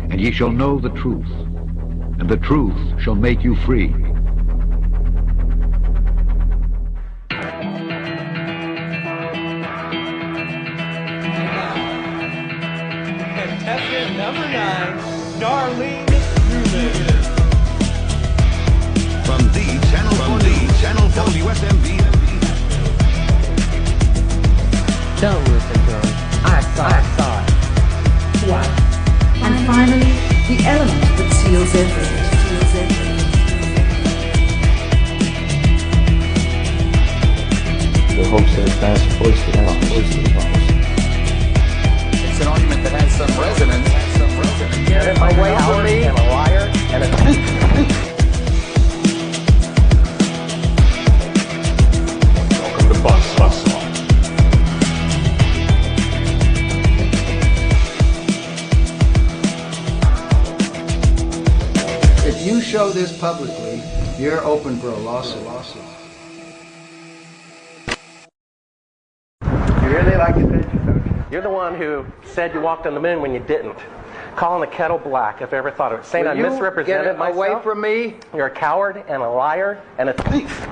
And ye shall know the truth, and the truth shall make you free. Contestant number 9, Darlene Ruben. From the Channel 4 WSMV. Don't listen to him. I saw it. What? And finally, the element that seals everything. The hope says fast foisted out. It's an argument that has some resonance. Get it my way out and a liar and a Welcome to Bus. If you show this publicly, you're open for a lawsuit. You really like it, don't you? You're the one who said you walked on the moon when you didn't. Calling the kettle black, if I ever thought of it. Saying I misrepresented myself. Away from me. You're a coward and a liar and a thief.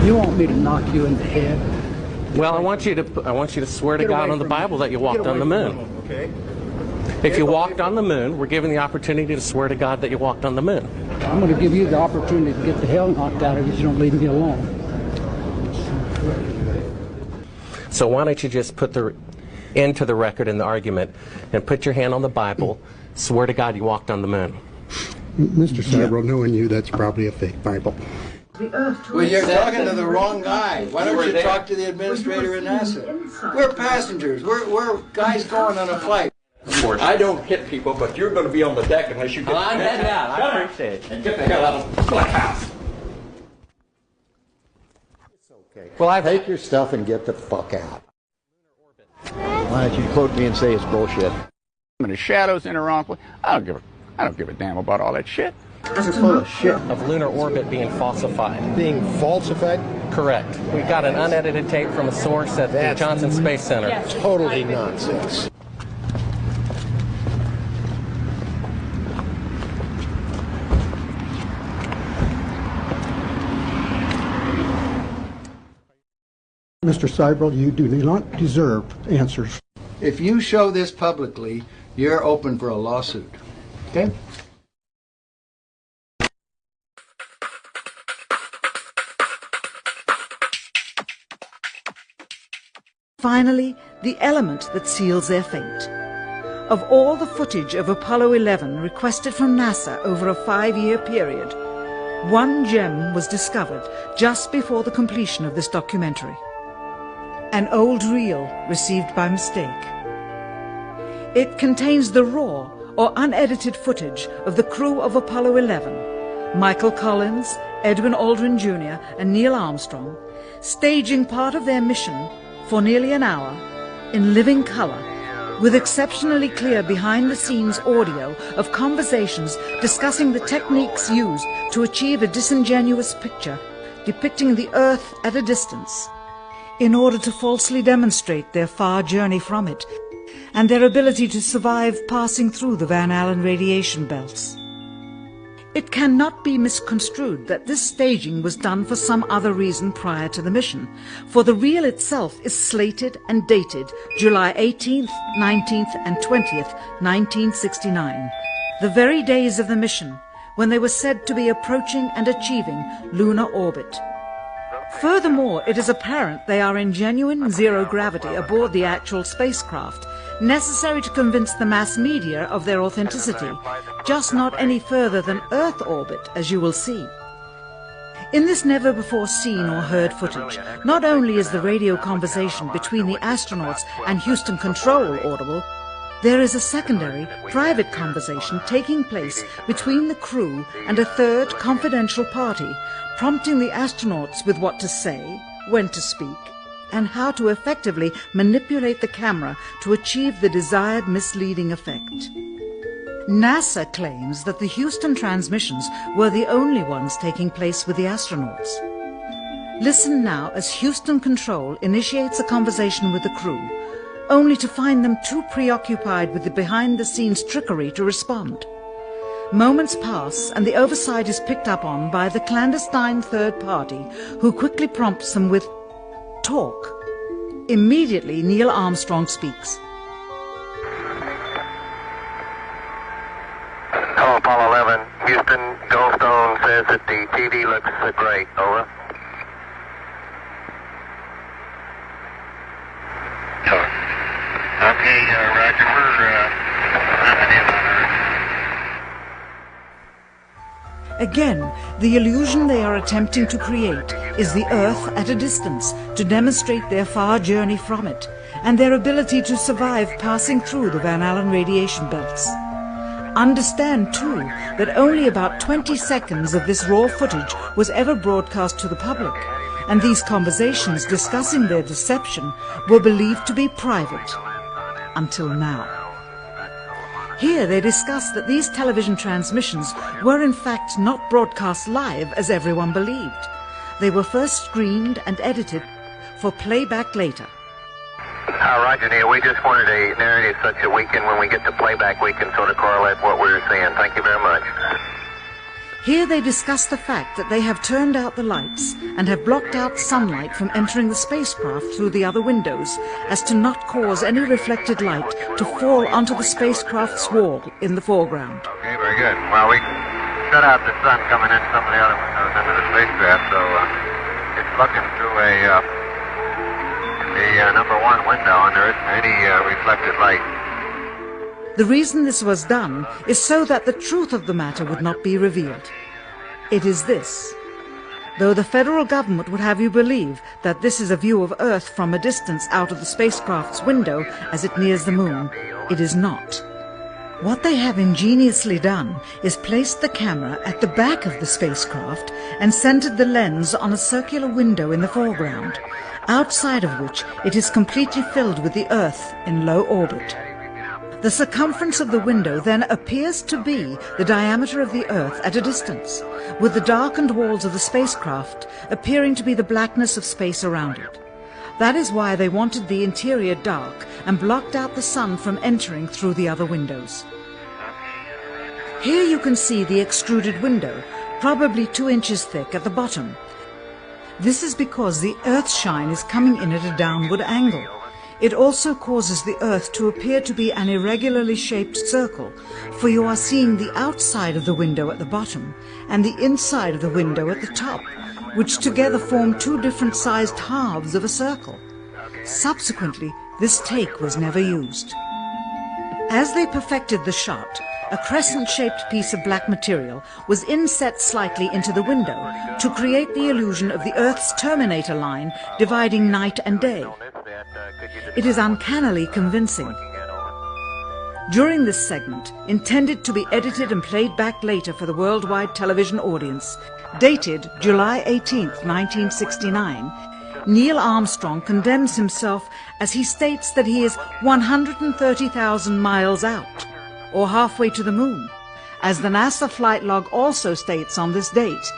You want me to knock you in the head? Well, I want you to swear to God on the Bible that you walked on the moon. Okay. If you walked on the moon, we're given the opportunity to swear to God that you walked on the moon. I'm going to give you the opportunity to get the hell knocked out of you if you don't leave me alone. So why don't you just put the end to the record in the argument and put your hand on the Bible, swear to God you walked on the moon. Mr. Several, knowing you, that's probably a fake Bible. Well, you're talking to the wrong guy. Why don't you talk to the administrator at NASA? We're passengers. We're guys going on a flight. I don't hit people, but you're going to be on the deck unless you get I'm heading out. I appreciate it. and get the hell out of the black house. It's okay. Well, take your stuff and get the fuck out. Why don't you quote me and say it's bullshit? In the shadows in the wrong place. I don't give a damn about all that shit. You're full of shit. Of lunar orbit being falsified. Being falsified? Correct. We got an unedited tape from a source at the Johnson Space Center. Totally nonsense. Mr. Seibel, you do not deserve answers. If you show this publicly, you're open for a lawsuit. Okay? Finally, the element that seals their fate. Of all the footage of Apollo 11 requested from NASA over a 5-year period, one gem was discovered just before the completion of this documentary. An old reel received by mistake. It contains the raw or unedited footage of the crew of Apollo 11, Michael Collins, Edwin Aldrin Jr. and Neil Armstrong, staging part of their mission for nearly an hour in living color, with exceptionally clear behind-the-scenes audio of conversations discussing the techniques used to achieve a disingenuous picture depicting the Earth at a distance, in order to falsely demonstrate their far journey from it and their ability to survive passing through the Van Allen radiation belts. It cannot be misconstrued that this staging was done for some other reason prior to the mission, for the reel itself is slated and dated July 18th, 19th and 20th, 1969, the very days of the mission when they were said to be approaching and achieving lunar orbit. Furthermore, it is apparent they are in genuine zero gravity aboard the actual spacecraft, necessary to convince the mass media of their authenticity, just not any further than Earth orbit, as you will see. In this never-before-seen or heard footage, not only is the radio conversation between the astronauts and Houston Control audible, there is a secondary, private conversation taking place between the crew and a third confidential party, prompting the astronauts with what to say, when to speak, and how to effectively manipulate the camera to achieve the desired misleading effect. NASA claims that the Houston transmissions were the only ones taking place with the astronauts. Listen now as Houston Control initiates a conversation with the crew, only to find them too preoccupied with the behind-the-scenes trickery to respond. Moments pass and the oversight is picked up on by the clandestine third party, who quickly prompts them with talk. Immediately, Neil Armstrong speaks. Hello, Apollo 11. Houston, Goldstone says that the TV looks great. Over. Okay, Roger. We're coming in on Earth. Again, the illusion they are attempting to create is the Earth at a distance to demonstrate their far journey from it and their ability to survive passing through the Van Allen radiation belts. Understand, too, that only about 20 seconds of this raw footage was ever broadcast to the public, and these conversations discussing their deception were believed to be private. Until now. Here they discuss that these television transmissions were in fact not broadcast live as everyone believed. They were first screened and edited for playback later. Roger, Neil. We just wanted a narrative such that we can, when we get to playback, we can sort of correlate what we were seeing. Thank you very much. Here they discuss the fact that they have turned out the lights and have blocked out sunlight from entering the spacecraft through the other windows, as to not cause any reflected light to fall onto the spacecraft's wall in the foreground. Okay, very good. Well, we shut out the sun coming in some of the other windows into the spacecraft, so it's looking through the number one window, and there isn't any reflected light. The reason this was done is so that the truth of the matter would not be revealed. It is this. Though the federal government would have you believe that this is a view of Earth from a distance out of the spacecraft's window as it nears the moon, it is not. What they have ingeniously done is placed the camera at the back of the spacecraft and centered the lens on a circular window in the foreground, outside of which it is completely filled with the Earth in low orbit. The circumference of the window then appears to be the diameter of the Earth at a distance, with the darkened walls of the spacecraft appearing to be the blackness of space around it. That is why they wanted the interior dark and blocked out the sun from entering through the other windows. Here you can see the extruded window, probably 2 inches thick at the bottom. This is because the Earth's shine is coming in at a downward angle. It also causes the Earth to appear to be an irregularly shaped circle, for you are seeing the outside of the window at the bottom and the inside of the window at the top, which together form 2 different sized halves of a circle. Subsequently, this take was never used. As they perfected the shot, a crescent-shaped piece of black material was inset slightly into the window to create the illusion of the Earth's terminator line dividing night and day. It is uncannily convincing. During this segment, intended to be edited and played back later for the worldwide television audience, dated July 18, 1969, Neil Armstrong condemns himself as he states that he is 130,000 miles out, or halfway to the moon, as the NASA flight log also states on this date,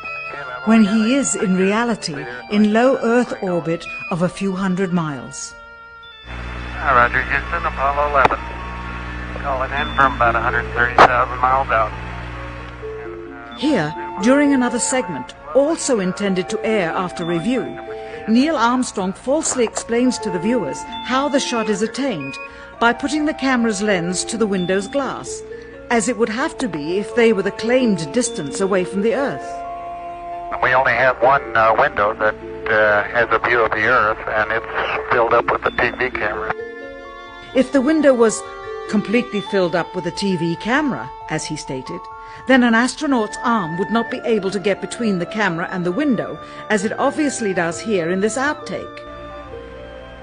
when he is in reality in low Earth orbit of a few hundred miles. Roger, Houston, Apollo 11. Calling in from about 130,000 miles out. Here, during another segment, also intended to air after review, Neil Armstrong falsely explains to the viewers how the shot is attained by putting the camera's lens to the window's glass, as it would have to be if they were the claimed distance away from the Earth. We only have one window that has a view of the Earth, and it's filled up with the TV camera. If the window was completely filled up with a TV camera, as he stated, then an astronaut's arm would not be able to get between the camera and the window, as it obviously does here in this outtake.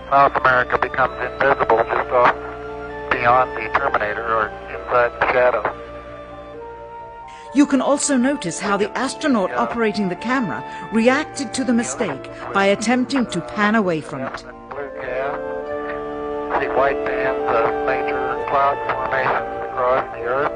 South America becomes invisible just off beyond the Terminator or inside the shadow. You can also notice how the astronaut operating the camera reacted to the mistake by attempting to pan away from it. Blue gas, see white bands of major cloud formations across the Earth.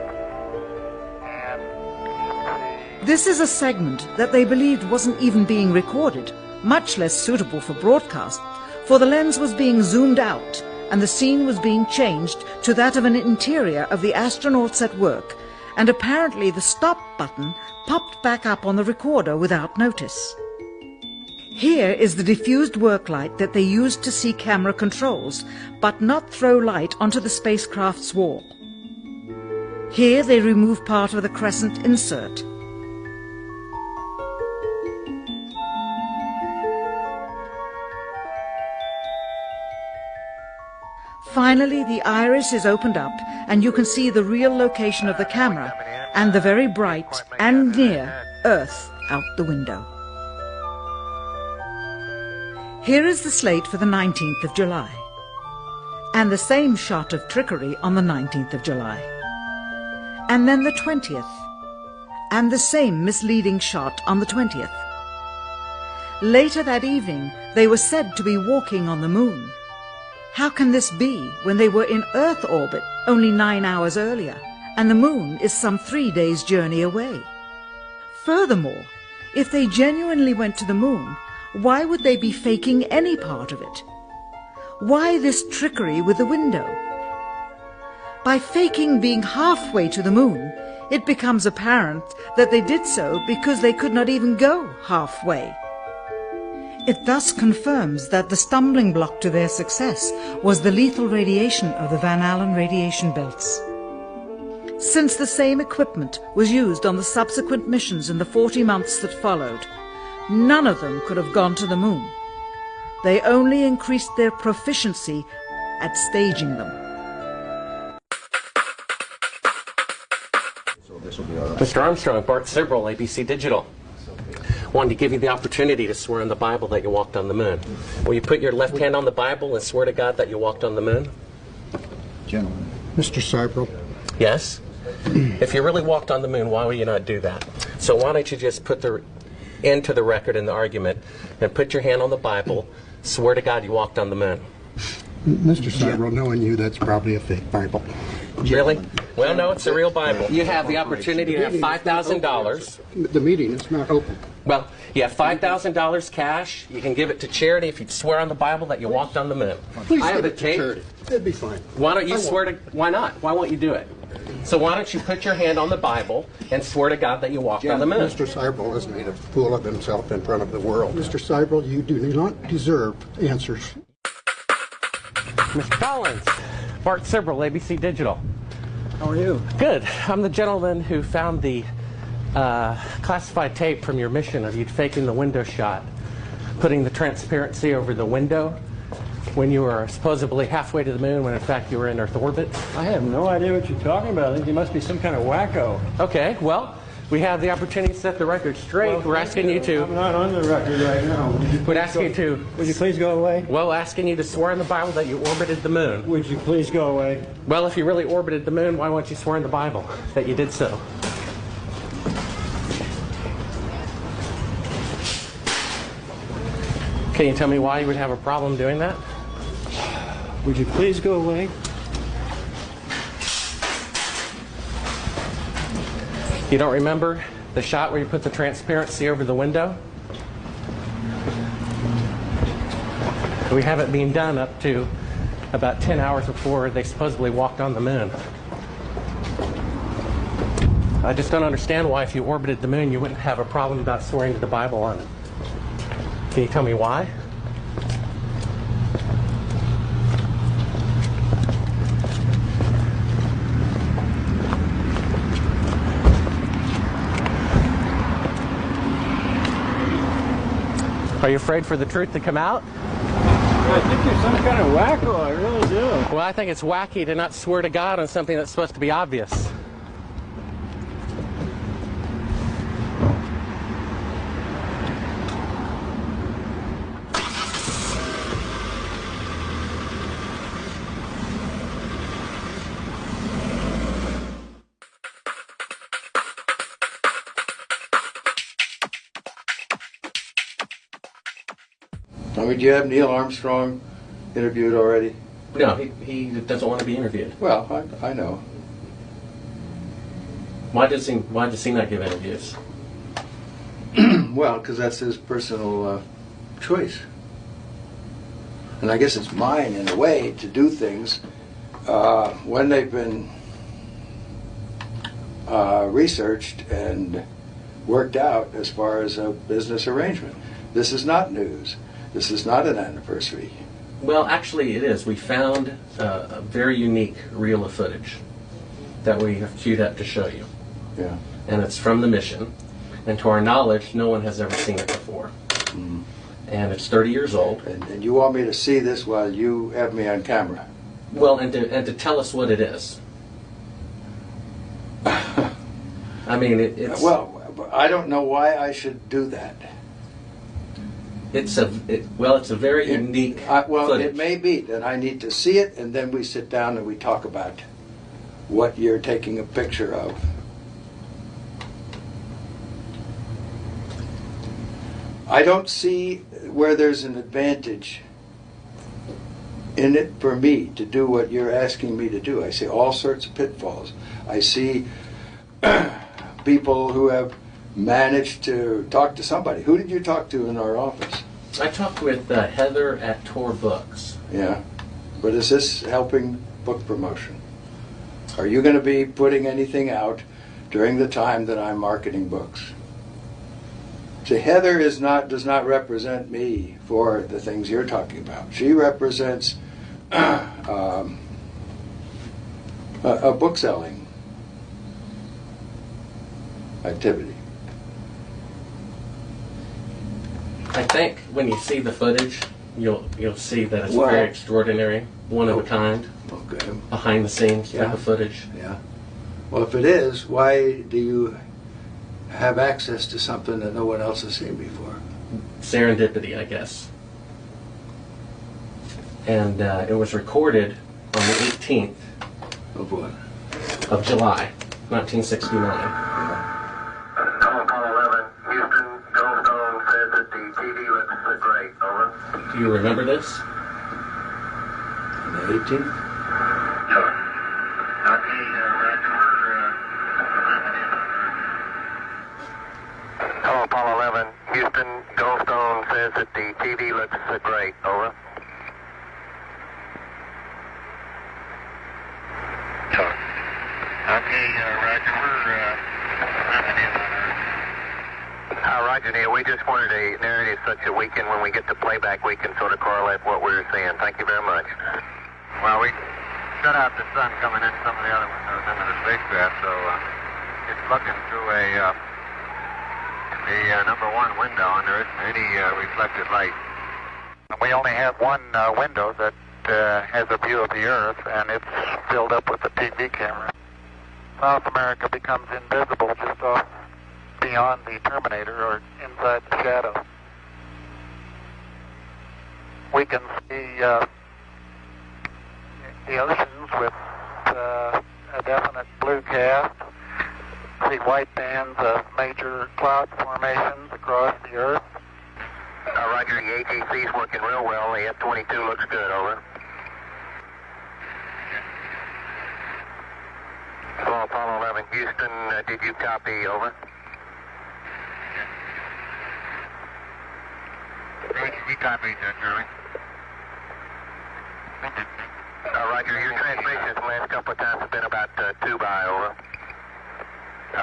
This is a segment that they believed wasn't even being recorded, much less suitable for broadcast, for the lens was being zoomed out and the scene was being changed to that of an interior of the astronauts at work, and apparently the stop button popped back up on the recorder without notice. Here is the diffused work light that they used to see camera controls, but not throw light onto the spacecraft's wall. Here they remove part of the crescent insert. Finally, the iris is opened up and you can see the real location of the camera and the very bright and near Earth out the window. Here is the slate for the 19th of July, and the same shot of trickery on the 19th of July, and then the 20th, and the same misleading shot on the 20th. Later that evening, they were said to be walking on the moon. How can this be when they were in Earth orbit only 9 hours earlier, and the moon is some 3 days' journey away? Furthermore, if they genuinely went to the moon, why would they be faking any part of it? Why this trickery with the window? By faking being halfway to the moon, it becomes apparent that they did so because they could not even go halfway. It thus confirms that the stumbling block to their success was the lethal radiation of the Van Allen radiation belts. Since the same equipment was used on the subsequent missions in the 40 months that followed, none of them could have gone to the moon. They only increased their proficiency at staging them. Mr. Armstrong, Bart Sibrel, ABC Digital. Wanted to give you the opportunity to swear on the Bible that you walked on the moon. Will you put your left hand on the Bible and swear to God that you walked on the moon? Gentlemen. Mr. Sibrel. Yes? If you really walked on the moon, why would you not do that? So why don't you just put the end to the record in the argument and put your hand on the Bible, swear to God you walked on the moon. Mr. Sibrel, knowing you, that's probably a fake Bible. Really? Well, no, it's a real Bible. You have the opportunity to have $5,000. The meeting is not open. Well, you have $5,000 cash. You can give it to charity if you swear on the Bible that you walked on the moon. Please I have give the it to tape. charity. It'd be fine. Why don't you swear to? Why not? Why won't you do it? So why don't you put your hand on the Bible and swear to God that you walked on the moon? Mr. Sibrel has made a fool of himself in front of the world. Mr. Sibrel, you do not deserve answers. Mr. Collins, Bart Sibrel, ABC Digital. How are you? Good. I'm the gentleman who found the classified tape from your mission of you faking the window shot, putting the transparency over the window when you were supposedly halfway to the moon when in fact you were in Earth orbit. I have no idea what you're talking about. I think you must be some kind of wacko. Okay, well, we have the opportunity to set the record straight. We're asking you to... I'm not on the record right now. We'd ask you to... Would you please go away? Well, asking you to swear in the Bible that you orbited the moon. Would you please go away? Well, if you really orbited the moon, why won't you swear in the Bible that you did so? Can you tell me why you would have a problem doing that? Would you please go away? You don't remember the shot where you put the transparency over the window? We have it being done up to about 10 hours before they supposedly walked on the moon. I just don't understand why if you orbited the moon you wouldn't have a problem about swearing to the Bible on it. Can you tell me why? Are you afraid for the truth to come out? I think you're some kind of wacko, I really do. Well, I think it's wacky to not swear to God on something that's supposed to be obvious. I mean, do you have Neil Armstrong interviewed already? No, he doesn't want to be interviewed. Well, I know. Why does he not give interviews? Well, because that's his personal choice. And I guess it's mine, in a way, to do things when they've been researched and worked out as far as a business arrangement. This is not news. This is not an anniversary. Well, actually it is. We found a very unique reel of footage that we have queued up to show you. Yeah. And it's from the mission. And to our knowledge, no one has ever seen it before. Mm. And it's 30 years old. And you want me to see this while you have me on camera? Well, and to tell us what it is. I mean, it's... Well, I don't know why I should do that. It's a very unique footage. It may be that I need to see it, and then we sit down and we talk about what you're taking a picture of. I don't see where there's an advantage in it for me to do what you're asking me to do. I see all sorts of pitfalls. I see people who have managed to talk to somebody. Who did you talk to in our office? I talked with Heather at Tor Books. Yeah. But is this helping book promotion? Are you going to be putting anything out during the time that I'm marketing books? See, Heather does not represent me for the things you're talking about. She represents a book selling activity. I think when you see the footage, you'll see that it's very extraordinary, one of a kind, behind the scenes type of footage. Yeah. Well, if it is, why do you have access to something that no one else has seen before? Serendipity, I guess. And it was recorded on the 18th of what? Of July, 1969. Do you remember this? On the 18th? Hello, Apollo 11. Houston, Goldstone says that the TV looks great. Over. Okay, Roger. Roger, Neil. We just wanted a narrative such that we can, when we get the playback, we can sort of correlate what we were saying. Thank you very much. Well, we shut out the sun coming in some of the other windows into the spacecraft, so it's looking through the number one window, and there isn't any reflected light. We only have one window that has a view of the Earth, and it's filled up with the TV camera. South America becomes invisible just off beyond the terminator or inside the shadow. We can see the oceans with a definite blue cast, see white bands of major cloud formations across the Earth. Roger, the ATC's working real well. The F-22 looks good, over. Hello, Apollo 11. Houston, did you copy, over? Roger, we copied that, Charlie. Roger, your transmissions the last couple of times have been about 2 by, over.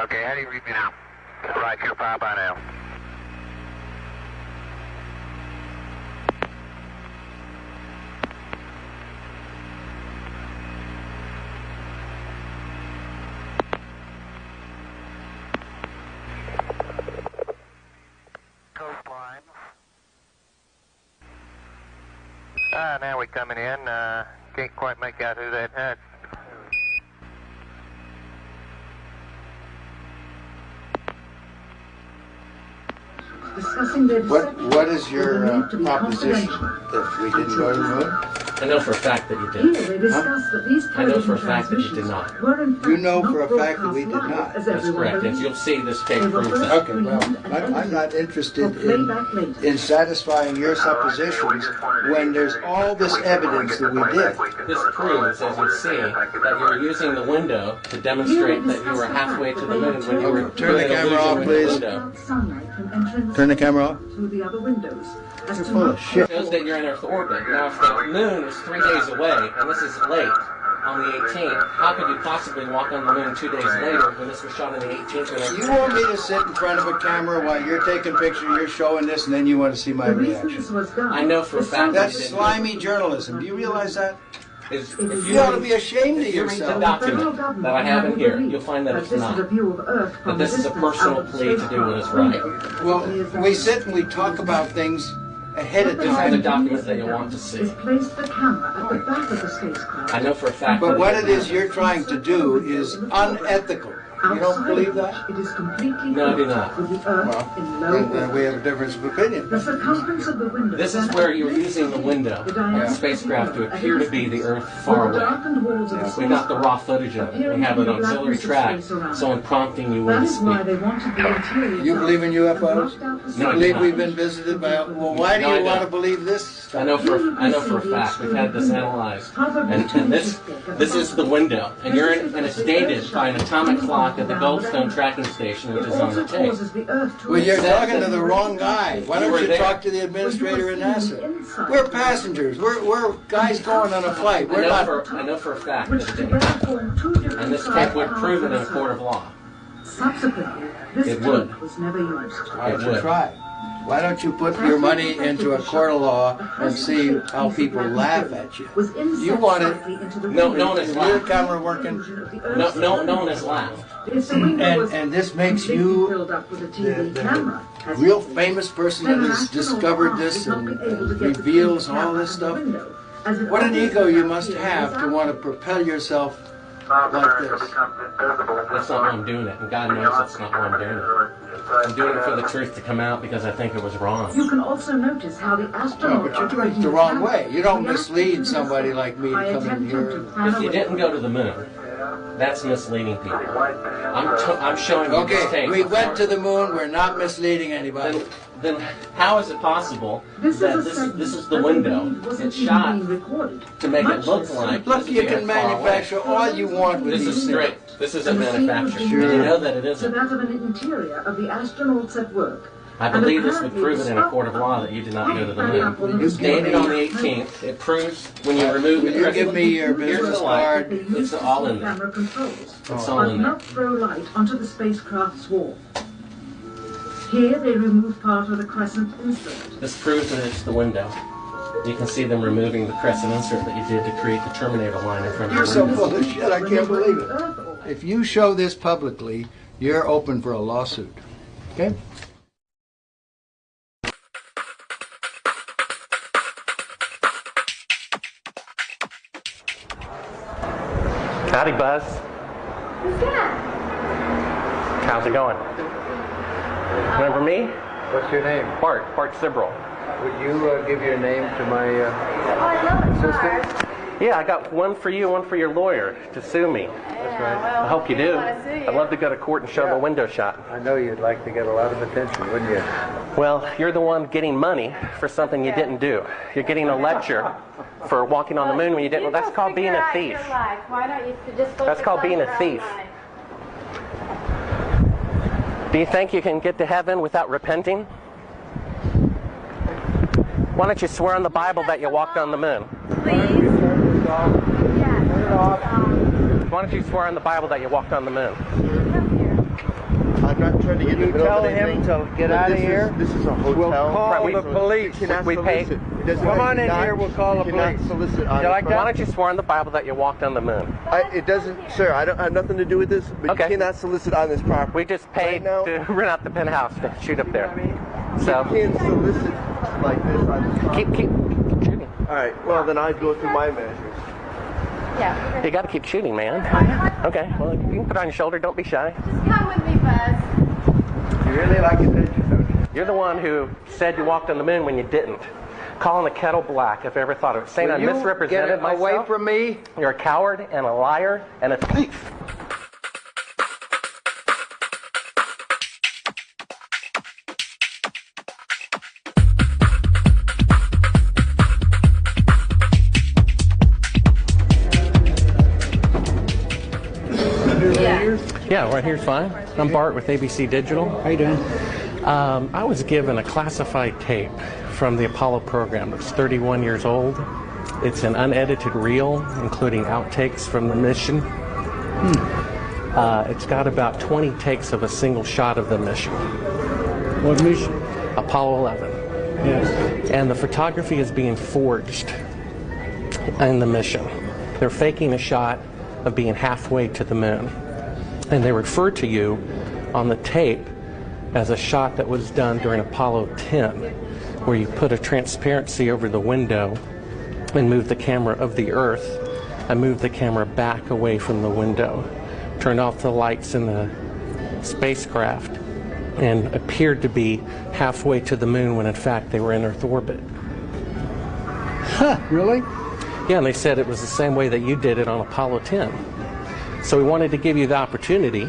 Okay, how do you read me now? Right, you're 5 by now. Coastline. Now we're coming in. Can't quite make out who that is. What is your proposition if we didn't go to the moon? I know for a fact that you Here did. they discuss that these I know for a television fact that you did transmissions not. were in fact You know for not a fact that we did broadcast not. live, as That's everyone correct. And believes. you'll see this tape They were proves first that. Okay, well, screened and I'm not edited interested for playback later. in satisfying your suppositions when there's all this evidence that we did. This proves, as you see, that you were using the window to demonstrate that you were halfway to the moon when you were Turn the doing camera off, illusion with the please. window. Sunlight from entering Turn the camera off. through the other windows. As You're to full not of shit. It shows that you're in Earth orbit. Now, if the moon is 3 days away, and this is late, on the 18th, how could you possibly walk on the moon 2 days later when this was shot on the 18th? You want me to sit in front of a camera while you're taking pictures, you're showing this, and then you want to see my the reason reaction? this was done. I know for a fact that That's you didn't. slimy journalism. Do you realize that? If You ought to be ashamed of if you read the yourself. document that I have in here, you'll find that it's this not. is a view of Earth That from this is a distance personal out of the plea to do what is spacecraft right. Well, we sit and we talk about things ahead of This is the time. document that you want to see. Is place the camera at the back of the spacecraft. I know for a fact But that what it is you're trying to do is unethical. You don't believe that? It is completely No, I do not. with the Earth in low Then we have a difference of opinion. The circumference of the window. this is where you're using the window of the spacecraft to appear to be the Earth far away. We got the raw footage of it. We have an auxiliary track, so I'm prompting you when That to is why speak. they wanted the interior. You believe in UFOs? You No, I do believe not. we've been visited by? Well, why do No, I you want to don't. believe this? I know for a fact we've had this analyzed, and this is the window, and you're in, and it's dated by an atomic clock at the Goldstone tracking station, which is on the tape. Well, you're talking to the wrong guy. Why don't you talk to the administrator at NASA? We're passengers. We're guys going on a flight. We're not. I know for a fact that it didn't. And this tape would prove it in a court of law. Subsequently, this It would. tape was never used. Why don't It you would. try? Why don't you put your money into a court of law and see how people laugh at you? You want it. No one has Is your laughed. camera working? No one has laughed. And this makes you the real famous person that has discovered this and reveals all this stuff. What an ego you must have to want to propel yourself like this. That's not why I'm doing it, and God knows that's not why I'm doing it. I'm doing it for the truth to come out because I think it was wrong. You can also notice how the astronaut But you're doing it the wrong way. You don't mislead somebody like me to come in here. If you didn't go to the moon, that's misleading people. I'm showing you this Okay, tape. we went to the moon. We're not misleading anybody. Then how is it possible that this is the window? It's shot to make it look like. Look, you can manufacture all you want with This these is things. straight. This isn't manufactured. Sure. You know that it to isn't. that of an interior of the astronauts at work. I believe this would prove it in a court of law that you did not go to the moon. It's dated on the 18th. It proves when you remove the Will you give me your here's business the light. card? It's all in there. Camera controls. It's all in there. Not throw light onto the spacecraft's wall. Here they remove part of the crescent insert. This proves that it's the window. You can see them removing the crescent insert that you did to create the Terminator line in front of You're the so window. full of shit, I can't believe it. If you show this publicly, you're open for a lawsuit. Okay? Howdy, Buzz. Who's that? How's it going? Remember me? What's your name? Bart Sibrel. Would you give your name to my I know it's assistant? Yeah, I got one for you, one for your lawyer to sue me. That's right. Well, I hope you do. I'd love to go to court and show the window shot. I know you'd like to get a lot of attention, wouldn't you? Well, you're the one getting money for something you didn't do. You're getting a lecture for walking on the moon when you didn't. Well, that's called being a thief. Why don't you just go That's called being a thief. Do you think you can get to heaven without repenting? Why don't you swear on the Bible that you walked on the moon? Please? Why don't you swear on the Bible that you walked on the moon? I'm not trying to get in the middle of anything. You tell him to get out of here. This is a hotel. We'll call the police. We pay. Come on in here, we'll call the police. Solicit You like that? Why don't you swear on the Bible that you walked on the moon? It doesn't, sir, I don't have nothing to do with this, but Okay. you cannot solicit on this property. We just paid to rent out the penthouse to shoot up there. So You can't solicit like this on this property. keep shooting. All right, well, then I go through my measures. Yeah. You got to keep shooting, man. Okay, well, you can put it on your shoulder. Don't be shy. Just come with me, Buzz. You really like attention, don't you? You're the one who said you walked on the moon when you didn't. calling the kettle black, if I ever thought of it. Saying I misrepresented myself. Away from me. You're a coward and a liar and a thief. Yeah, right here's fine. I'm Bart with ABC Digital. How you doing? I was given a classified tape from the Apollo program. It's 31 years old. It's an unedited reel, including outtakes from the mission. It's got about 20 takes of a single shot of the mission. What mission? Apollo 11. Yes. And the photography is being forged in the mission. They're faking a shot of being halfway to the moon. And they refer to you on the tape as a shot that was done during Apollo 10, where you put a transparency over the window and moved the camera of the Earth and moved the camera back away from the window, turned off the lights in the spacecraft, and appeared to be halfway to the moon when in fact they were in Earth orbit. Huh, really? Yeah, and they said it was the same way that you did it on Apollo 10. So we wanted to give you the opportunity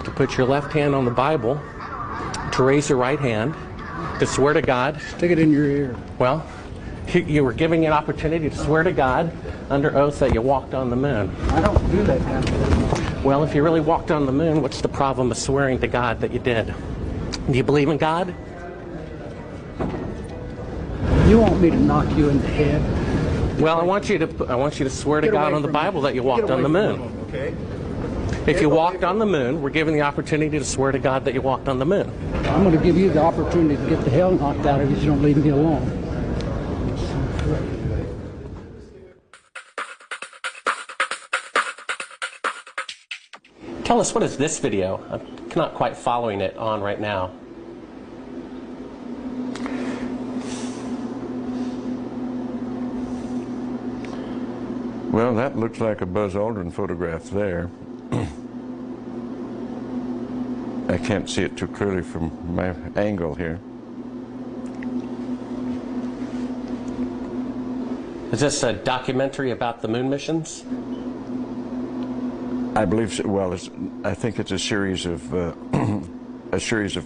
to put your left hand on the Bible, to raise your right hand, to swear to God. Stick it in your ear. Well, you were giving an opportunity to swear to God under oath that you walked on the moon. I don't do that kind of thing. Well, if you really walked on the moon, what's the problem of swearing to God that you did? Do you believe in God? You want me to knock you in the head? Well, I want you to swear to God on the Bible that you walked on the moon. Okay. If you walked on the moon, we're given the opportunity to swear to God that you walked on the moon. I'm going to give you the opportunity to get the hell knocked out of you if you don't leave me alone. Tell us, what is this video? I'm not quite following it on right now. Well, that looks like a Buzz Aldrin photograph there. I can't see it too clearly from my angle here. Is this a documentary about the moon missions? I believe so. Well, I think it's a series of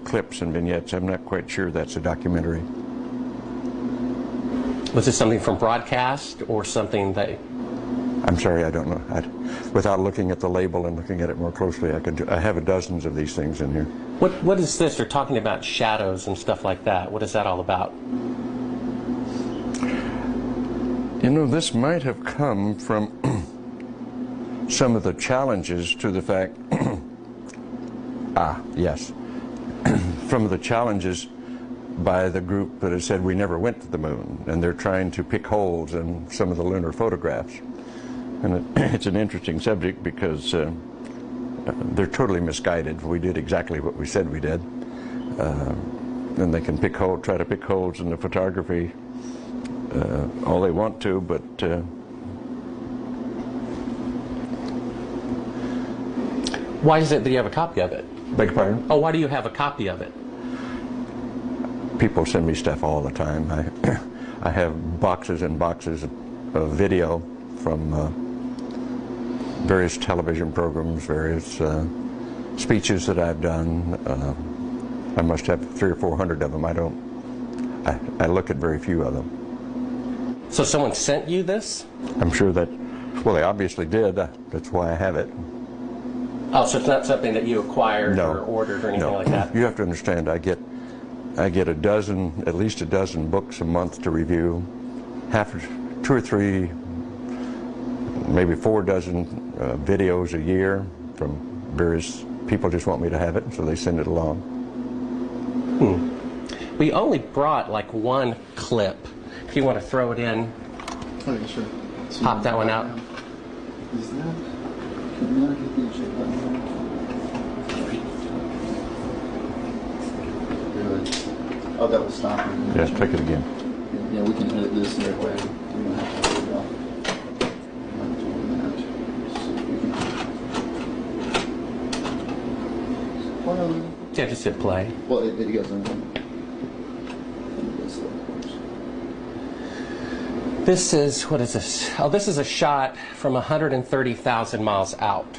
clips and vignettes. I'm not quite sure that's a documentary. Was this something from broadcast or something that... I'm sorry, I don't know. Without looking at the label and looking at it more closely, I have dozens of these things in here. What is this? They're talking about shadows and stuff like that. What is that all about? You know, this might have come from some of the challenges to the fact, from the challenges by the group that has said we never went to the moon, and they're trying to pick holes in some of the lunar photographs. And it's an interesting subject because they're totally misguided. We did exactly what we said we did. And they can try to pick holes in the photography all they want to, but why is it that you have a copy of it? Beg your pardon? Oh, why do you have a copy of it? People send me stuff all the time. I have boxes and boxes of video from various television programs, various speeches that I've done. I must have 300 or 400 of them. I look at very few of them. So someone sent you this? I'm sure that, well, they obviously did. That's why I have it. Oh, so it's not something that you acquired or ordered or anything like that? You have to understand, I get at least a dozen books a month to review, 2 or 3, maybe 4 dozen videos a year from various people. Just want me to have it, so they send it along. We only brought like one clip. If you want to throw it in, okay, sure. So pop that one out. Is that? Can you check that one? Good. Oh, that will stop it. Yes, take it again. Yeah, we can edit this right away. We don't have to worry about doing that. Yeah, just hit play. Well, it goes in. This is, what is this? Oh, this is a shot from 130,000 miles out.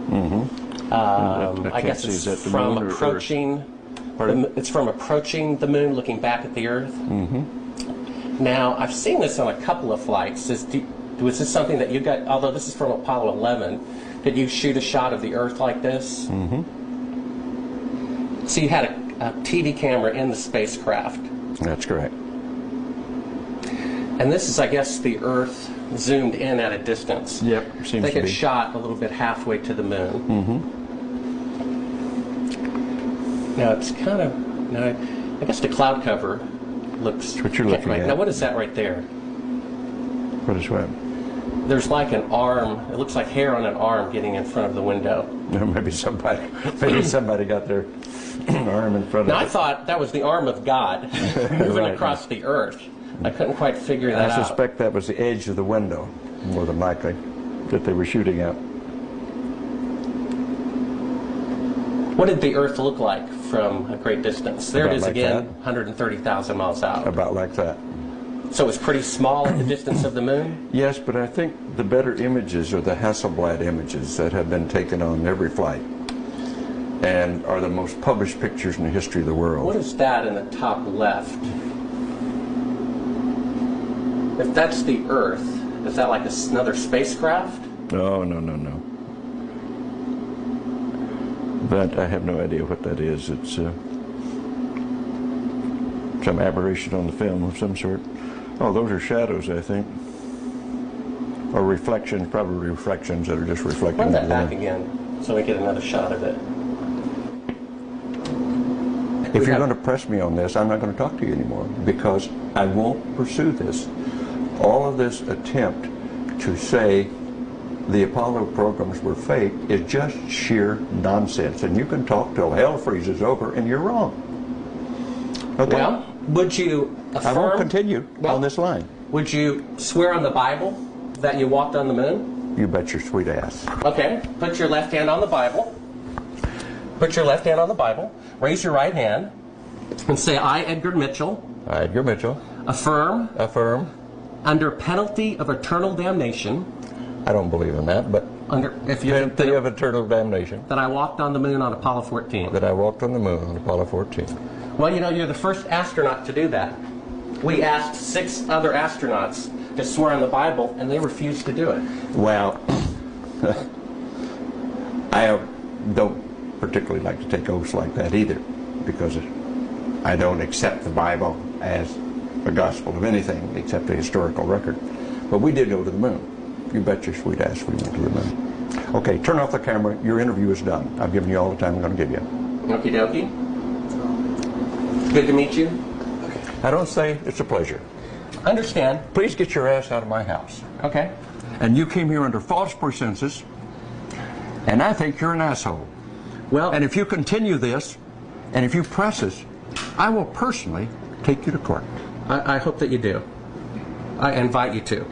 Mm-hmm. I guess it's from approaching. It's from approaching the moon, looking back at the Earth. Mm-hmm. Now, I've seen this on a couple of flights. Was this something that you got? Although this is from Apollo 11, did you shoot a shot of the Earth like this? Mm-hmm. So you had a TV camera in the spacecraft. That's correct. And this is, I guess, the Earth zoomed in at a distance. Yep, seems to be. They get shot a little bit halfway to the moon. Mm-hmm. Now it's kind of, now I guess the cloud cover looks. That's what you're looking at. Now what is that right there? What is what? There's like an arm. It looks like hair on an arm getting in front of the window. Maybe somebody got their arm in front of it. Now I thought that was the arm of God moving across the Earth. I couldn't quite figure that out. I suspect that was the edge of the window, more than likely, that they were shooting at. What did the Earth look like from a great distance? There it is like again, that. 130,000 miles out. About like that. So it was pretty small at the distance of the moon? Yes, but I think the better images are the Hasselblad images that have been taken on every flight and are the most published pictures in the history of the world. What is that in the top left? If that's the Earth, is that like another spacecraft? No. That I have no idea what that is. It's some aberration on the film of some sort. Oh, those are shadows, I think. Or reflections, probably reflections that are just reflecting. Run that back again so we get another shot of it. If you're going to press me on this, I'm not going to talk to you anymore because I won't pursue this. All of this attempt to say the Apollo programs were fake is just sheer nonsense. And you can talk till hell freezes over and you're wrong. Okay? Well, would you affirm? I won't continue on this line. Would you swear on the Bible that you walked on the moon? You bet your sweet ass. Okay. Put your left hand on the Bible. Put your left hand on the Bible. Raise your right hand and say, I, Edgar Mitchell. I, Edgar Mitchell. Affirm. Affirm. Under penalty of eternal damnation. I don't believe in that, but penalty of eternal damnation. That I walked on the moon on Apollo 14. That I walked on the moon on Apollo 14. Well, you know, you're the first astronaut to do that. We asked 6 other astronauts to swear on the Bible, and they refused to do it. Well, I don't particularly like to take oaths like that either, because I don't accept the Bible as a gospel of anything except a historical record. But we did go to the moon. You bet your sweet ass we went to the moon. Okay, turn off the camera. Your interview is done. I've given you all the time I'm going to give you. Okie dokie. Good to meet you. Okay. I don't say it's a pleasure. Understand. Please get your ass out of my house. Okay. And you came here under false pretenses, and I think you're an asshole. Well, and if you continue this, and if you press us, I will personally take you to court. I hope that you do. I invite you to.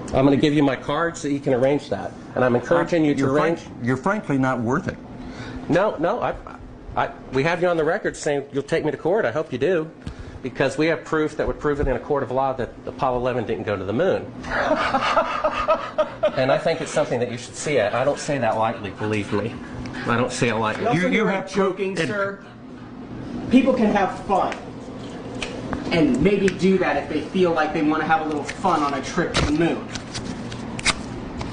I'm going to give you my card so you can arrange that. And I'm encouraging you to arrange. You're frankly not worth it. No, we have you on the record saying you'll take me to court. I hope you do. Because we have proof that would prove it in a court of law that Apollo 11 didn't go to the moon. And I think it's something that you should see. I don't say that lightly, believe me. I don't say it lightly. You have joking, sir. People can have fun. And maybe do that if they feel like they want to have a little fun on a trip to the moon.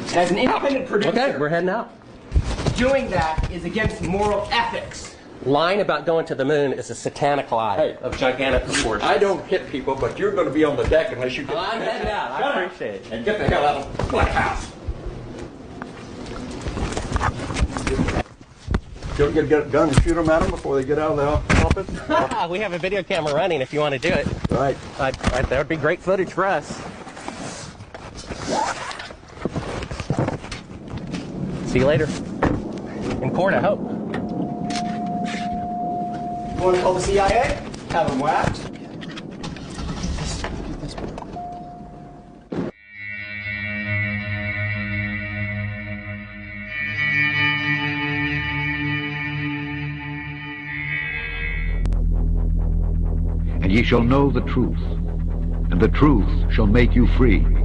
And as an independent producer, okay, we're heading out. Doing that is against moral ethics. Lying about going to the moon is a satanic lie of gigantic proportions. I don't hit people, but you're going to be on the deck unless you get... I'm heading out. I appreciate it. And get the hell out of my house. You get a gun and shoot them at them before they get out of the office? We have a video camera running if you want to do it. Right. That would be great footage for us. See you later. In court, I hope. You want to call the CIA? Have them whacked? And ye shall know the truth, and the truth shall make you free.